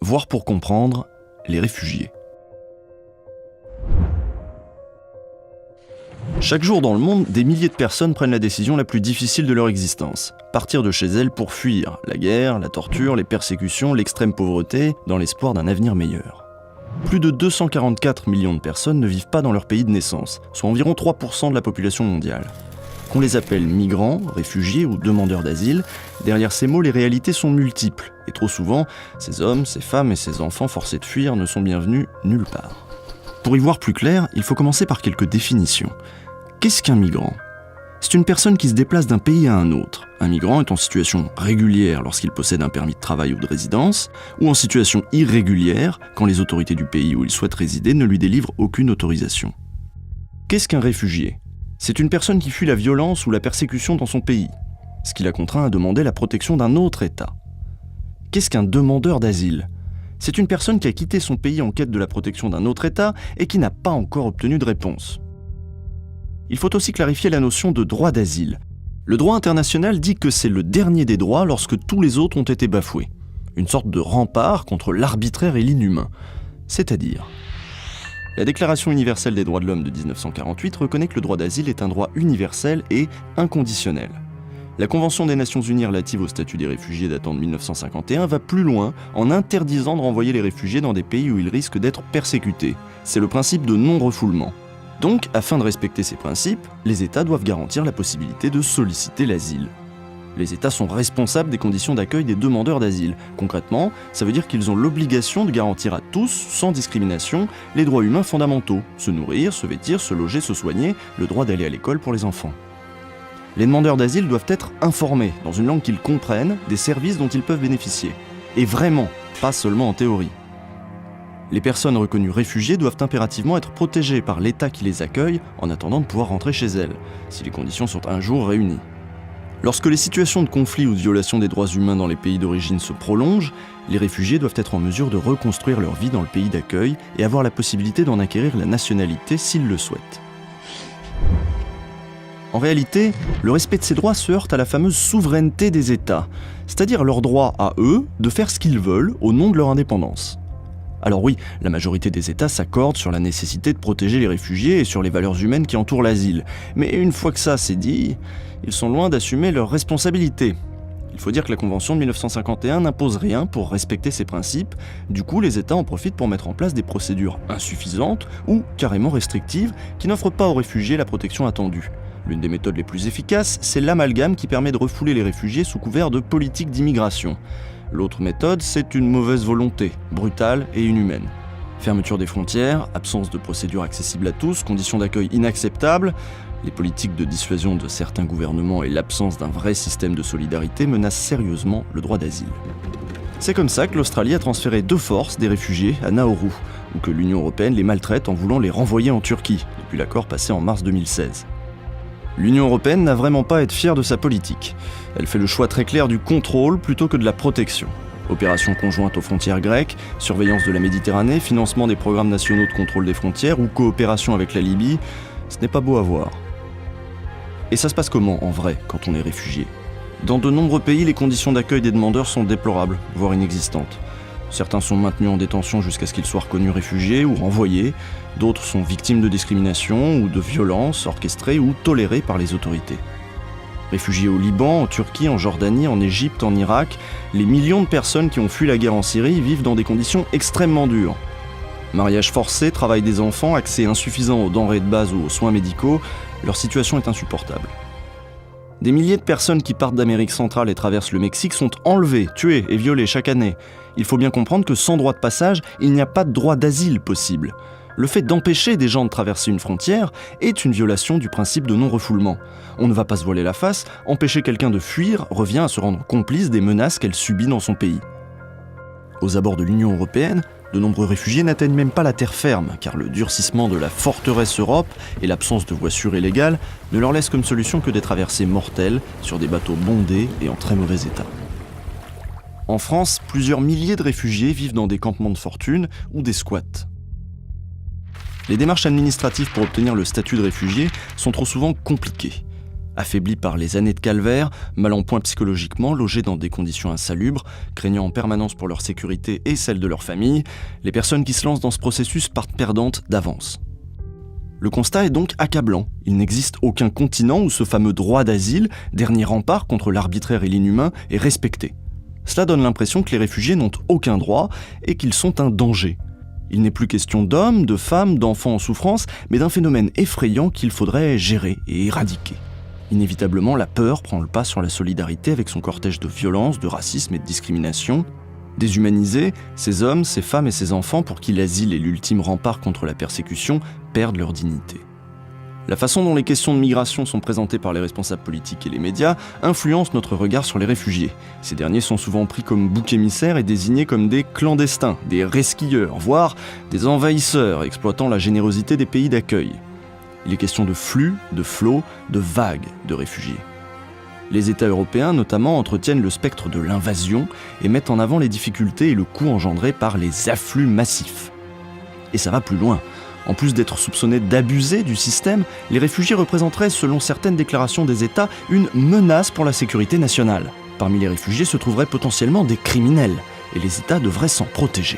Voir pour comprendre, les réfugiés. Chaque jour dans le monde, des milliers de personnes prennent la décision la plus difficile de leur existence. Partir de chez elles pour fuir la guerre, la torture, les persécutions, l'extrême pauvreté, dans l'espoir d'un avenir meilleur. Plus de 244 millions de personnes ne vivent pas dans leur pays de naissance, soit environ 3% de la population mondiale. Qu'on les appelle migrants, réfugiés ou demandeurs d'asile, derrière ces mots, les réalités sont multiples. Et trop souvent, ces hommes, ces femmes et ces enfants forcés de fuir ne sont bienvenus nulle part. Pour y voir plus clair, il faut commencer par quelques définitions. Qu'est-ce qu'un migrant ? C'est une personne qui se déplace d'un pays à un autre. Un migrant est en situation régulière lorsqu'il possède un permis de travail ou de résidence, ou en situation irrégulière quand les autorités du pays où il souhaite résider ne lui délivrent aucune autorisation. Qu'est-ce qu'un réfugié ? C'est une personne qui fuit la violence ou la persécution dans son pays, ce qui la contraint à demander la protection d'un autre État. Qu'est-ce qu'un demandeur d'asile ? C'est une personne qui a quitté son pays en quête de la protection d'un autre État et qui n'a pas encore obtenu de réponse. Il faut aussi clarifier la notion de droit d'asile. Le droit international dit que c'est le dernier des droits lorsque tous les autres ont été bafoués. Une sorte de rempart contre l'arbitraire et l'inhumain. C'est-à-dire, la Déclaration universelle des droits de l'homme de 1948 reconnaît que le droit d'asile est un droit universel et inconditionnel. La Convention des Nations Unies relative au statut des réfugiés datant de 1951 va plus loin en interdisant de renvoyer les réfugiés dans des pays où ils risquent d'être persécutés. C'est le principe de non-refoulement. Donc, afin de respecter ces principes, les États doivent garantir la possibilité de solliciter l'asile. Les États sont responsables des conditions d'accueil des demandeurs d'asile. Concrètement, ça veut dire qu'ils ont l'obligation de garantir à tous, sans discrimination, les droits humains fondamentaux. Se nourrir, se vêtir, se loger, se soigner, le droit d'aller à l'école pour les enfants. Les demandeurs d'asile doivent être informés, dans une langue qu'ils comprennent, des services dont ils peuvent bénéficier. Et vraiment, pas seulement en théorie. Les personnes reconnues réfugiées doivent impérativement être protégées par l'État qui les accueille en attendant de pouvoir rentrer chez elles, si les conditions sont un jour réunies. Lorsque les situations de conflit ou de violation des droits humains dans les pays d'origine se prolongent, les réfugiés doivent être en mesure de reconstruire leur vie dans le pays d'accueil et avoir la possibilité d'en acquérir la nationalité s'ils le souhaitent. En réalité, le respect de ces droits se heurte à la fameuse souveraineté des États, c'est-à-dire leur droit à eux de faire ce qu'ils veulent au nom de leur indépendance. Alors oui, la majorité des États s'accordent sur la nécessité de protéger les réfugiés et sur les valeurs humaines qui entourent l'asile. Mais une fois que ça c'est dit, ils sont loin d'assumer leurs responsabilités. Il faut dire que la Convention de 1951 n'impose rien pour respecter ces principes. Du coup, les États en profitent pour mettre en place des procédures insuffisantes ou carrément restrictives qui n'offrent pas aux réfugiés la protection attendue. L'une des méthodes les plus efficaces, c'est l'amalgame qui permet de refouler les réfugiés sous couvert de politique d'immigration. L'autre méthode, c'est une mauvaise volonté, brutale et inhumaine. Fermeture des frontières, absence de procédures accessibles à tous, conditions d'accueil inacceptables, les politiques de dissuasion de certains gouvernements et l'absence d'un vrai système de solidarité menacent sérieusement le droit d'asile. C'est comme ça que l'Australie a transféré de force des réfugiés à Nauru, ou que l'Union européenne les maltraite en voulant les renvoyer en Turquie, depuis l'accord passé en mars 2016. L'Union européenne n'a vraiment pas à être fière de sa politique. Elle fait le choix très clair du contrôle plutôt que de la protection. Opérations conjointes aux frontières grecques, surveillance de la Méditerranée, financement des programmes nationaux de contrôle des frontières ou coopération avec la Libye, ce n'est pas beau à voir. Et ça se passe comment en vrai quand on est réfugié ? Dans de nombreux pays, les conditions d'accueil des demandeurs sont déplorables, voire inexistantes. Certains sont maintenus en détention jusqu'à ce qu'ils soient reconnus réfugiés ou renvoyés. D'autres sont victimes de discrimination ou de violences orchestrées ou tolérées par les autorités. Réfugiés au Liban, en Turquie, en Jordanie, en Égypte, en Irak, les millions de personnes qui ont fui la guerre en Syrie vivent dans des conditions extrêmement dures. Mariage forcé, travail des enfants, accès insuffisant aux denrées de base ou aux soins médicaux, leur situation est insupportable. Des milliers de personnes qui partent d'Amérique centrale et traversent le Mexique sont enlevées, tuées et violées chaque année. Il faut bien comprendre que sans droit de passage, il n'y a pas de droit d'asile possible. Le fait d'empêcher des gens de traverser une frontière est une violation du principe de non-refoulement. On ne va pas se voiler la face, empêcher quelqu'un de fuir revient à se rendre complice des menaces qu'elle subit dans son pays. Aux abords de l'Union européenne, de nombreux réfugiés n'atteignent même pas la terre ferme, car le durcissement de la forteresse Europe et l'absence de voies sûres et légales ne leur laissent comme solution que des traversées mortelles sur des bateaux bondés et en très mauvais état. En France, plusieurs milliers de réfugiés vivent dans des campements de fortune ou des squats. Les démarches administratives pour obtenir le statut de réfugié sont trop souvent compliquées. Affaiblis par les années de calvaire, mal en point psychologiquement, logés dans des conditions insalubres, craignant en permanence pour leur sécurité et celle de leur famille, les personnes qui se lancent dans ce processus partent perdantes d'avance. Le constat est donc accablant. Il n'existe aucun continent où ce fameux droit d'asile, dernier rempart contre l'arbitraire et l'inhumain, est respecté. Cela donne l'impression que les réfugiés n'ont aucun droit et qu'ils sont un danger. Il n'est plus question d'hommes, de femmes, d'enfants en souffrance, mais d'un phénomène effrayant qu'il faudrait gérer et éradiquer. Inévitablement, la peur prend le pas sur la solidarité avec son cortège de violence, de racisme et de discrimination. Déshumanisés, ces hommes, ces femmes et ces enfants pour qui l'asile est l'ultime rempart contre la persécution perdent leur dignité. La façon dont les questions de migration sont présentées par les responsables politiques et les médias influence notre regard sur les réfugiés. Ces derniers sont souvent pris comme boucs émissaires et désignés comme des clandestins, des resquilleurs, voire des envahisseurs exploitant la générosité des pays d'accueil. Il est question de flux, de flots, de vagues de réfugiés. Les États européens, notamment, entretiennent le spectre de l'invasion et mettent en avant les difficultés et le coût engendré par les afflux massifs. Et ça va plus loin. En plus d'être soupçonnés d'abuser du système, les réfugiés représenteraient, selon certaines déclarations des États, une menace pour la sécurité nationale. Parmi les réfugiés se trouveraient potentiellement des criminels, et les États devraient s'en protéger.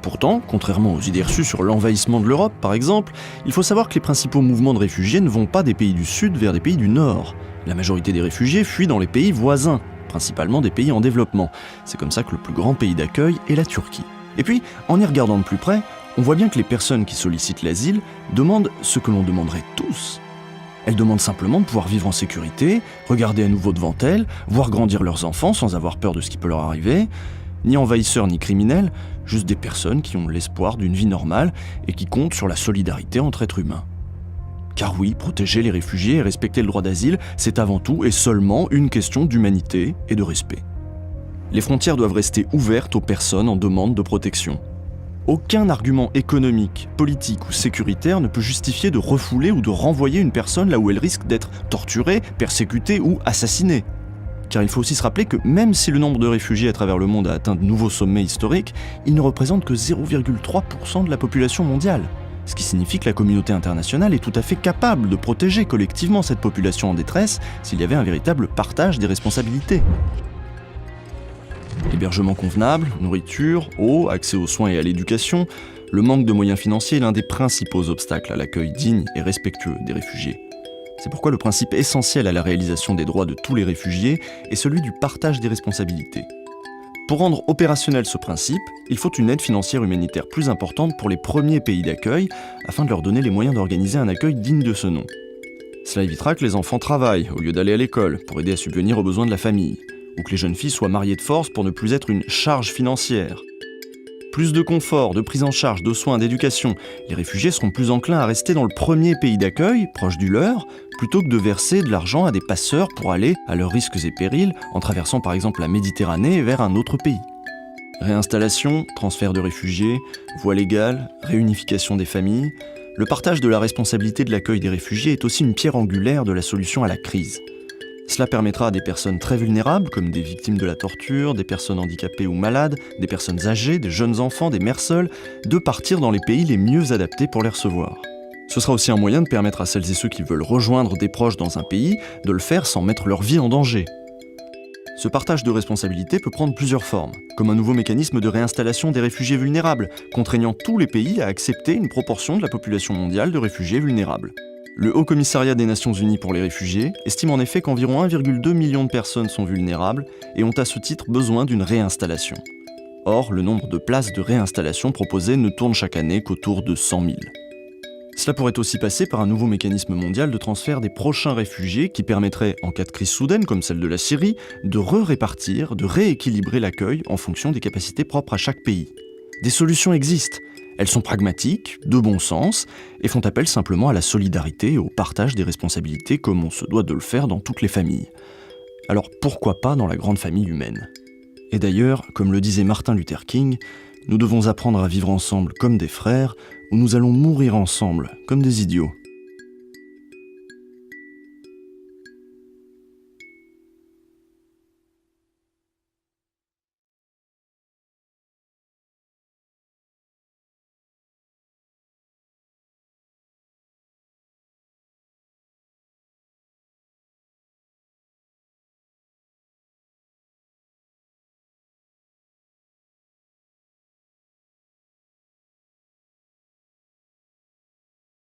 Pourtant, contrairement aux idées reçues sur l'envahissement de l'Europe, par exemple, il faut savoir que les principaux mouvements de réfugiés ne vont pas des pays du Sud vers des pays du Nord. La majorité des réfugiés fuient dans les pays voisins, principalement des pays en développement. C'est comme ça que le plus grand pays d'accueil est la Turquie. Et puis, en y regardant de plus près, on voit bien que les personnes qui sollicitent l'asile demandent ce que l'on demanderait tous. Elles demandent simplement de pouvoir vivre en sécurité, regarder à nouveau devant elles, voir grandir leurs enfants sans avoir peur de ce qui peut leur arriver. Ni envahisseurs ni criminels, juste des personnes qui ont l'espoir d'une vie normale et qui comptent sur la solidarité entre êtres humains. Car oui, protéger les réfugiés et respecter le droit d'asile, c'est avant tout et seulement une question d'humanité et de respect. Les frontières doivent rester ouvertes aux personnes en demande de protection. Aucun argument économique, politique ou sécuritaire ne peut justifier de refouler ou de renvoyer une personne là où elle risque d'être torturée, persécutée ou assassinée. Car il faut aussi se rappeler que même si le nombre de réfugiés à travers le monde a atteint de nouveaux sommets historiques, il ne représente que 0,3% de la population mondiale. Ce qui signifie que la communauté internationale est tout à fait capable de protéger collectivement cette population en détresse s'il y avait un véritable partage des responsabilités. Hébergement convenable, nourriture, eau, accès aux soins et à l'éducation, le manque de moyens financiers est l'un des principaux obstacles à l'accueil digne et respectueux des réfugiés. C'est pourquoi le principe essentiel à la réalisation des droits de tous les réfugiés est celui du partage des responsabilités. Pour rendre opérationnel ce principe, il faut une aide financière humanitaire plus importante pour les premiers pays d'accueil afin de leur donner les moyens d'organiser un accueil digne de ce nom. Cela évitera que les enfants travaillent au lieu d'aller à l'école pour aider à subvenir aux besoins de la famille, ou que les jeunes filles soient mariées de force pour ne plus être une charge financière. Plus de confort, de prise en charge, de soins, d'éducation, les réfugiés seront plus enclins à rester dans le premier pays d'accueil, proche du leur, plutôt que de verser de l'argent à des passeurs pour aller, à leurs risques et périls, en traversant par exemple la Méditerranée vers un autre pays. Réinstallation, transfert de réfugiés, voie légale, réunification des familles, le partage de la responsabilité de l'accueil des réfugiés est aussi une pierre angulaire de la solution à la crise. Cela permettra à des personnes très vulnérables, comme des victimes de la torture, des personnes handicapées ou malades, des personnes âgées, des jeunes enfants, des mères seules, de partir dans les pays les mieux adaptés pour les recevoir. Ce sera aussi un moyen de permettre à celles et ceux qui veulent rejoindre des proches dans un pays de le faire sans mettre leur vie en danger. Ce partage de responsabilités peut prendre plusieurs formes, comme un nouveau mécanisme de réinstallation des réfugiés vulnérables, contraignant tous les pays à accepter une proportion de la population mondiale de réfugiés vulnérables. Le Haut Commissariat des Nations Unies pour les réfugiés estime en effet qu'environ 1,2 million de personnes sont vulnérables et ont à ce titre besoin d'une réinstallation. Or, le nombre de places de réinstallation proposées ne tourne chaque année qu'autour de 100 000. Cela pourrait aussi passer par un nouveau mécanisme mondial de transfert des prochains réfugiés qui permettrait, en cas de crise soudaine comme celle de la Syrie, de répartir, de rééquilibrer l'accueil en fonction des capacités propres à chaque pays. Des solutions existent. Elles sont pragmatiques, de bon sens, et font appel simplement à la solidarité et au partage des responsabilités comme on se doit de le faire dans toutes les familles. Alors pourquoi pas dans la grande famille humaine ? Et d'ailleurs, comme le disait Martin Luther King, nous devons apprendre à vivre ensemble comme des frères, ou nous allons mourir ensemble comme des idiots.